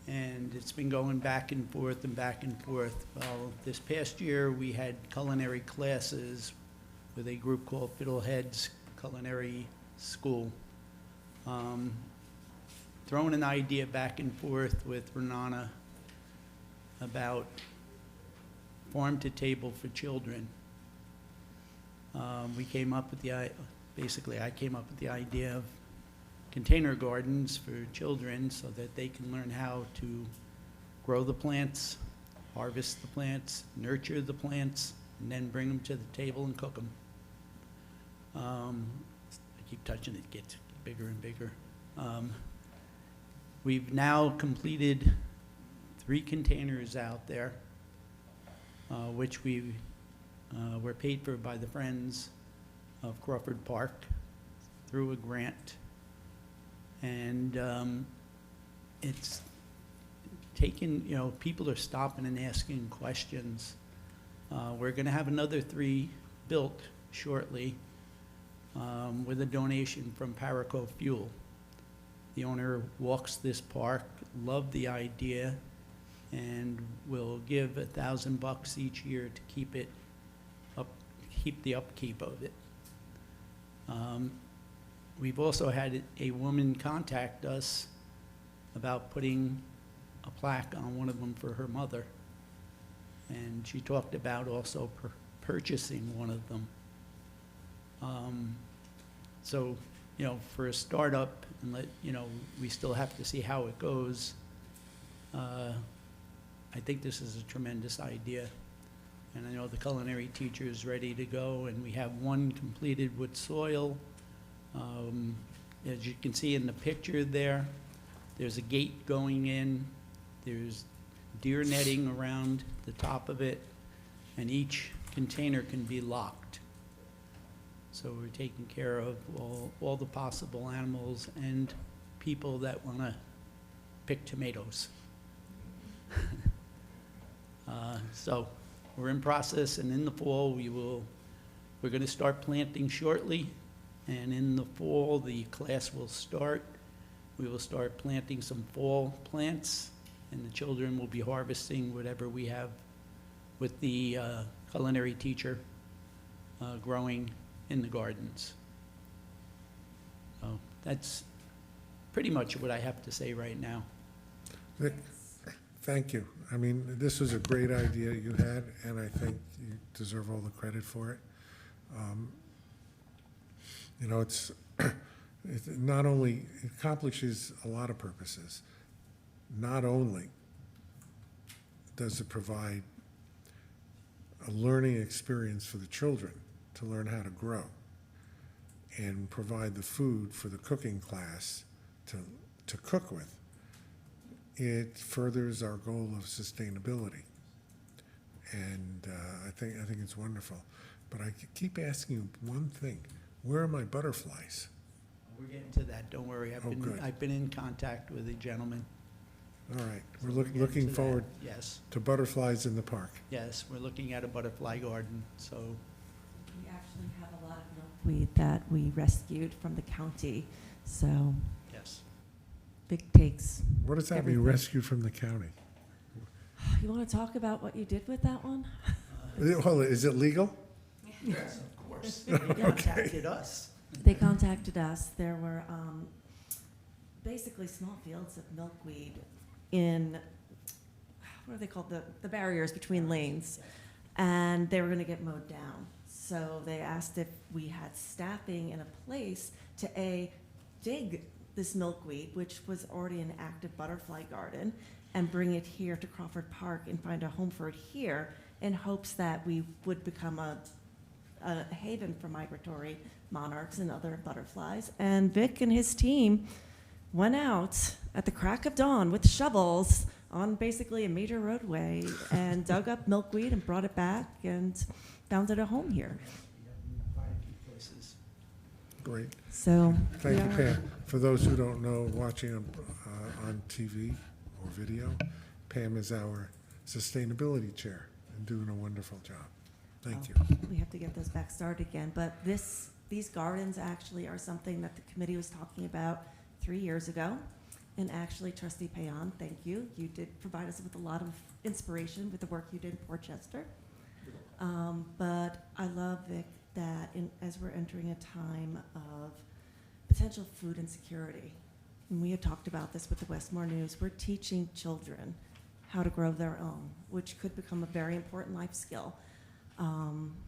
And it's been going back and forth and back and forth. Well, this past year, we had culinary classes with a group called Fiddleheads Culinary School. Throwing an idea back and forth with Renana about farm to table for children. We came up with basically I came up with the idea of container gardens for children so that they can learn how to grow the plants, harvest the plants, nurture the plants, and then bring them to the table and cook them. I keep touching it, it gets bigger and bigger. We've now completed 3 containers out there, which we were paid for by the Friends of Crawford Park through a grant. And it's taken, people are stopping and asking questions. We're going to have another 3 built shortly with a donation from Paraco Fuel. The owner walks this park, loved the idea, and will give $1,000 each year to keep it up, keep the upkeep of it. We've also had a woman contact us about putting a plaque on one of them for her mother. And she talked about also purchasing one of them. So, for a startup, and we still have to see how it goes. I think this is a tremendous idea. And I know the culinary teacher is ready to go, and we have one completed with soil. As you can see in the picture there, there's a gate going in, there's deer netting around the top of it, and each container can be locked. So we're taking care of all the possible animals and people that want to pick tomatoes. So we're in process, and in the fall we're going to start planting shortly. And in the fall, the class will start. We will start planting some fall plants, and the children will be harvesting whatever we have with the culinary teacher growing in the gardens. So that's pretty much what I have to say right now. Vic, thank you. I mean, this was a great idea you had, and I think you deserve all the credit for it. It's not only, it accomplishes a lot of purposes. Not only does it provide a learning experience for the children to learn how to grow and provide the food for the cooking class to cook with, it furthers our goal of sustainability. And I think it's wonderful. But I keep asking you one thing. Where are my butterflies? We're getting to that, don't worry. Good. I've been in contact with a gentleman. All right, So we're we're getting looking to that, forward yes. to butterflies in the park. Yes, we're looking at a butterfly garden, so We actually have a lot of milkweed that we rescued from the county, so yes. Vic takes. What does that mean, everything. rescued from the county? You want to talk about what you did with that one? Hold it, is it legal? Yes, of course. They contacted us. They contacted us. There were basically small fields of milkweed in, what are they called, the barriers between lanes, and they were going to get mowed down. So they asked if we had staffing in a place to dig this milkweed, which was already an active butterfly garden, and bring it here to Crawford Park and find a home for it here in hopes that we would become a haven for migratory monarchs and other butterflies. And Vic and his team went out at the crack of dawn with shovels on basically a major roadway and dug up milkweed and brought it back and founded a home here. Great. So Thank you, we are- Pam. For those who don't know, watching on TV or video, Pam is our sustainability chair and doing a wonderful job. Thank you. We have to get those back started again, but these gardens actually are something that the committee was talking about 3 years ago. And actually, Trustee Payan, thank you. You did provide us with a lot of inspiration with the work you did in Portchester. But I love, Vic, that as we're entering a time of potential food insecurity, and we had talked about this with the Westmore News, we're teaching children how to grow their own, which could become a very important life skill.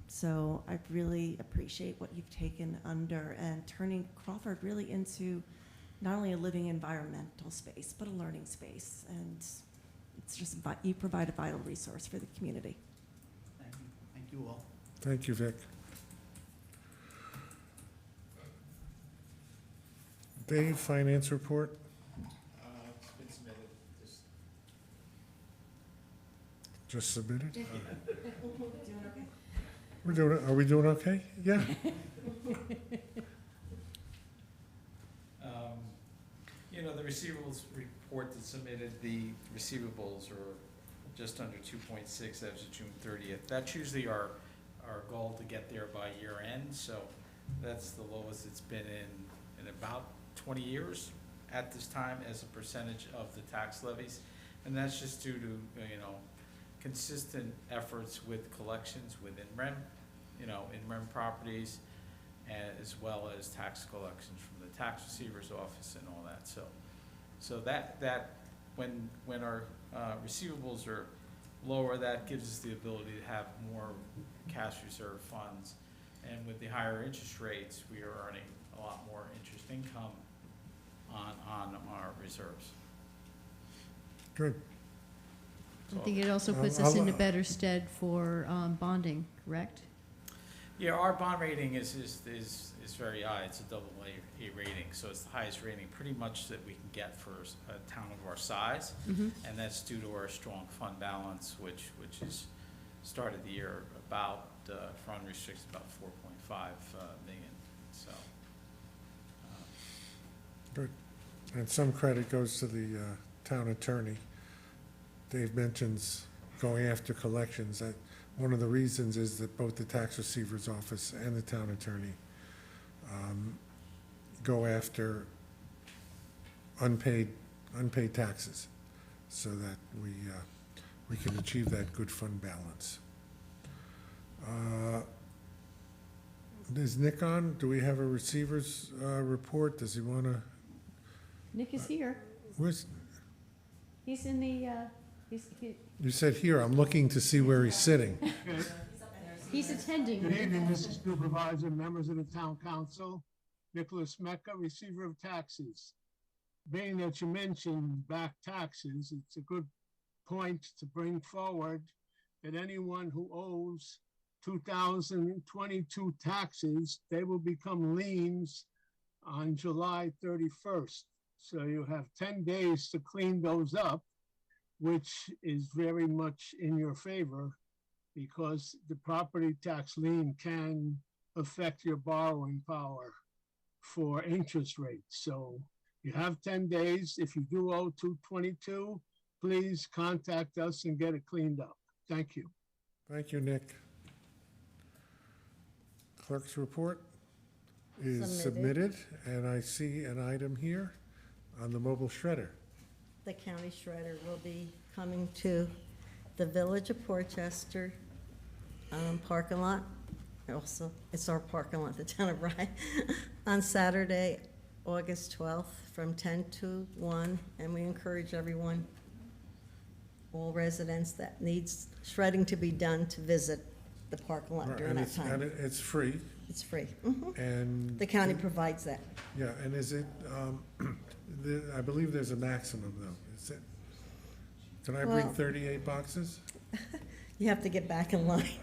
So I really appreciate what you've taken under and turning Crawford really into not only a living environmental space, but a learning space. And it's just, you provide a vital resource for the community. Thank you. Thank you all. Thank you, Vic. Dave, finance report? It's been submitted. Just submitted? We're doing, are we doing okay? Yeah. You know, the receivables report that submitted, the receivables are just under 2.6 as of June 30th. That's usually our goal to get there by year end, so that's the lowest it's been in about 20 years at this time as a percentage of the tax levies. And that's just due to, you know, consistent efforts with collections within REM, you know, in REM properties, as well as tax collections from the tax receiver's office and all that. So that when our receivables are lower, that gives us the ability to have more cash reserve funds. And with the higher interest rates, we are earning a lot more interest income on our reserves. Good. I think it also puts us in a better stead for bonding, correct? Yeah, our bond rating is very high. It's a double A rating, so it's the highest rating pretty much that we can get for a town of our size. Mm-hmm. And that's due to our strong fund balance, which is started the year about, for unrestricted, about 4.5 million, so. Good. And some credit goes to the town attorney. Dave mentions going after collections. That one of the reasons is that both the tax receiver's office and the town attorney go after unpaid taxes, so that we can achieve that good fund balance. Is Nick on? Do we have a receiver's report? Does he want to? Nick is here. Where's? He's in the, You said here. I'm looking to see where he's sitting. he's attending. Good evening, Mr. Supervisor, members of the Town Council. Nicholas Mecca, Receiver of Taxes. Being that you mentioned back taxes, it's a good point to bring forward that anyone who owes 2022 taxes, they will become liens on July 31st. So you have 10 days to clean those up, which is very much in your favor, because the property tax lien can affect your borrowing power for interest rates. So you have 10 days. If you do owe 222, please contact us and get it cleaned up. Thank you. Thank you, Nick. Clerk's report is submitted, and I see an item here on the mobile shredder. The county shredder will be coming to the Village of Portchester parking lot. Also, it's our parking lot, the town of Rye, on Saturday, August 12th, from 10 to 1. And we encourage everyone, all residents that needs shredding to be done, to visit the parking lot during that time. And it's free, It's free. Mhm. and. The county provides that. Yeah, and is it, I believe there's a maximum, though. Is it? Can I bring Well- 38 boxes? You have to get back in line.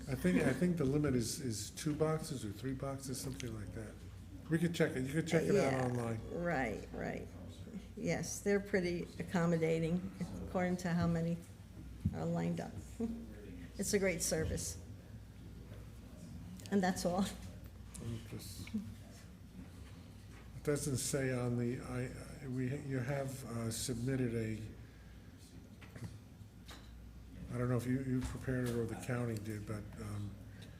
I think the limit is 2 boxes or 3 boxes, something like that. We could check it, you could check it out Yeah, online. Right. Yes, they're pretty accommodating according to how many are lined up. It's a great service. And that's all. It doesn't say on the, you have submitted I don't know if you prepared it or the county did, but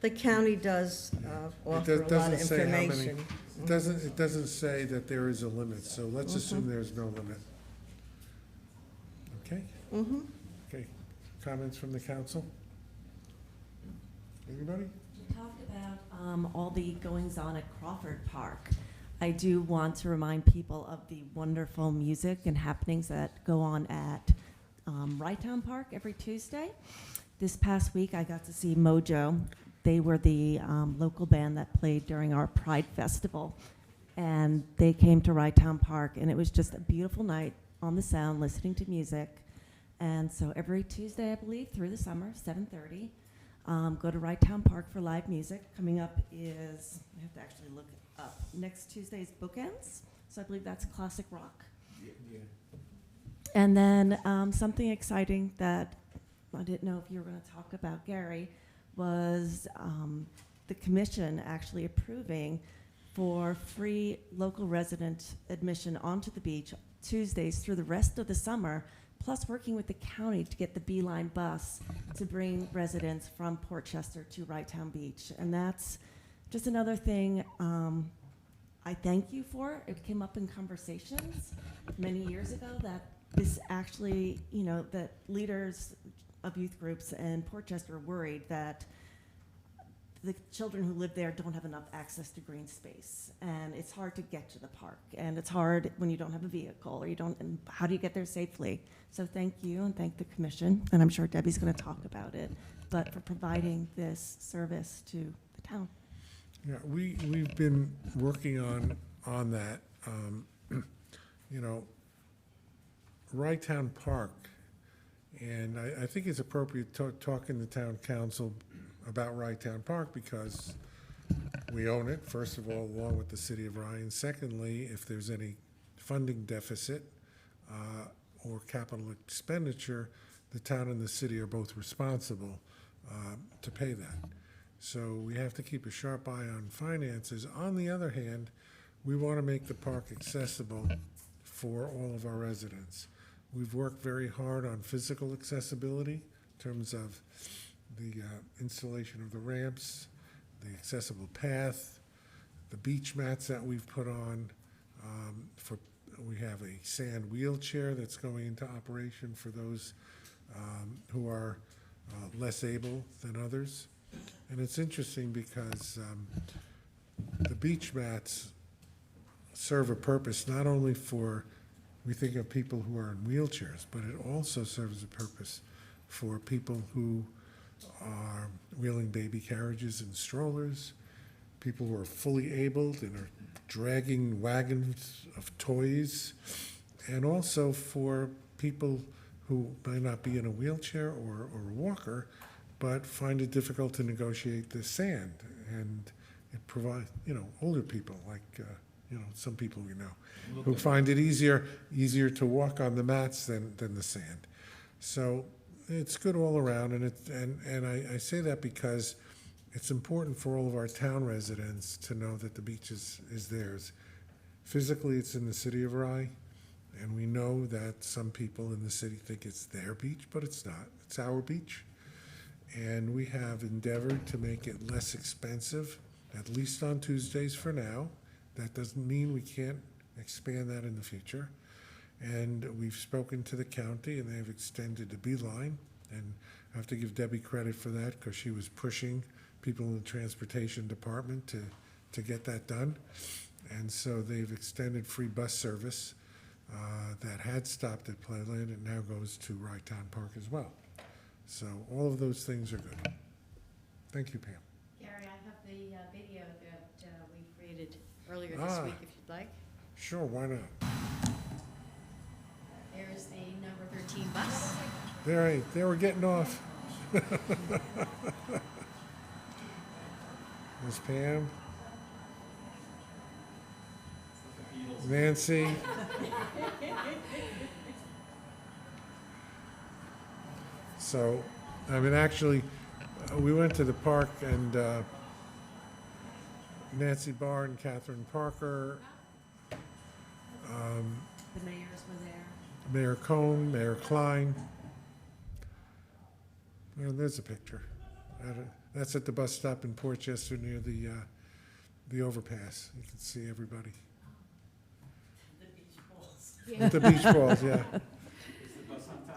The county does it offer a lot of doesn't say how many. information. It doesn't say that there is a limit, so let's assume there's no limit. Okay? Mm-hmm. Okay. Comments from the council? Anybody? We talked about all the goings-on at Crawford Park. I do want to remind people of the wonderful music and happenings that go on at Right Town Park every Tuesday. This past week, I got to see Mojo. They were the local band that played during our Pride Festival, and they came to Right Town Park, and it was just a beautiful night on the sound, listening to music. And so every Tuesday, I believe, through the summer, 7:30, go to Right Town Park for live music. Coming up is, I have to actually look it up, next Tuesday's Bookends, so I believe that's classic rock. Yeah. And then something exciting that I didn't know if you were going to talk about, Gary, was the commission actually approving for free local resident admission onto the beach Tuesdays through the rest of the summer, plus working with the county to get the Beeline bus to bring residents from Port Chester to Right Town Beach. And that's just another thing I thank you for. It came up in conversations many years ago that this actually, you know, that leaders of youth groups in Port Chester are worried that the children who live there don't have enough access to green space, and it's hard to get to the park, and it's hard when you don't have a vehicle, or you don't, and how do you get there safely? So thank you, and thank the commission, and I'm sure Debbie's going to talk about it, but for providing this service to the town. Yeah, we've been working on that. You know, Right Town Park, and I think it's appropriate talking to town council about Right Town Park because we own it, first of all, along with the city of Rye. Secondly, if there's any funding deficit or capital expenditure, the town and the city are both responsible to pay that. So we have to keep a sharp eye on finances. On the other hand, we want to make the park accessible for all of our residents. We've worked very hard on physical accessibility in terms of the installation of the ramps, the accessible path, the beach mats that we've put on. We have a sand wheelchair that's going into operation for those who are less able than others. And it's interesting because the beach mats serve a purpose not only for, we think of people who are in wheelchairs, but it also serves a purpose for people who are wheeling baby carriages and strollers, people who are fully abled and are dragging wagons of toys, and also for people who may not be in a wheelchair or a walker, but find it difficult to negotiate the sand. And it provides, you know, older people like, you know, some people we know, who find it easier to walk on the mats than the sand. So it's good all around, and I say that because it's important for all of our town residents to know that the beach is theirs. Physically, it's in the city of Rye, and we know that some people in the city think it's their beach, but it's not. It's our beach. And we have endeavored to make it less expensive, at least on Tuesdays for now. That doesn't mean we can't expand that in the future. And we've spoken to the county, and they've extended the Beeline. And I have to give Debbie credit for that because she was pushing people in the transportation department to get that done. And so they've extended free bus service that had stopped at Playland and now goes to Right Town Park as well. So all of those things are good. Thank you, Pam. Gary, I have the video that we created earlier this week, if you'd like. Sure, why not? There's the number 13 bus. They were getting off. Miss Pam. Nancy. So, I mean, actually, we went to the park and Nancy Barr and Catherine Parker, Mayor Cohn, Mayor Klein. Well, there's a picture. That's at the bus stop in Portchester near the overpass. You can see everybody. At the beach balls, yeah.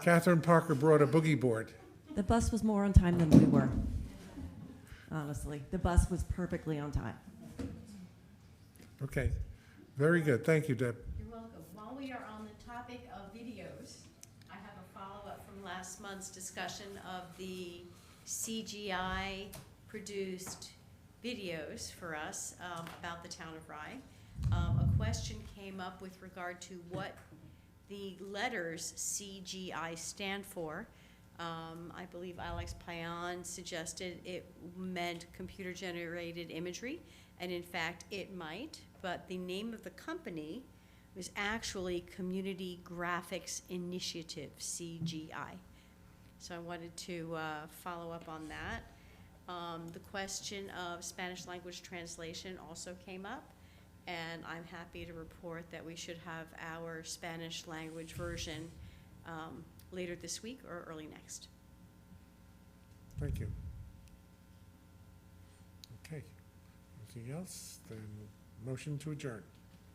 Catherine Parker brought a boogie board. The bus was more on time than we were. Honestly, the bus was perfectly on time. Okay, very good. Thank you, Deb. You're welcome. While we are on the topic of videos, I have a follow-up from last month's discussion of the CGI produced videos for us about the town of Rye. A question came up with regard to what the letters CGI stand for. I believe Alex Payan suggested it meant computer-generated imagery, and in fact it might, but the name of the company was actually Community Graphics Initiative, CGI. So I wanted to follow up on that. The question of Spanish language translation also came up, and I'm happy to report that we should have our Spanish language version later this week or early next. Thank you. Okay. Anything else? Then motion to adjourn.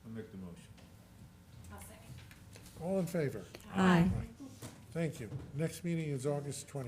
I'll make the motion. I'll second. All in favor? Aye. Thank you. Next meeting is August 20th.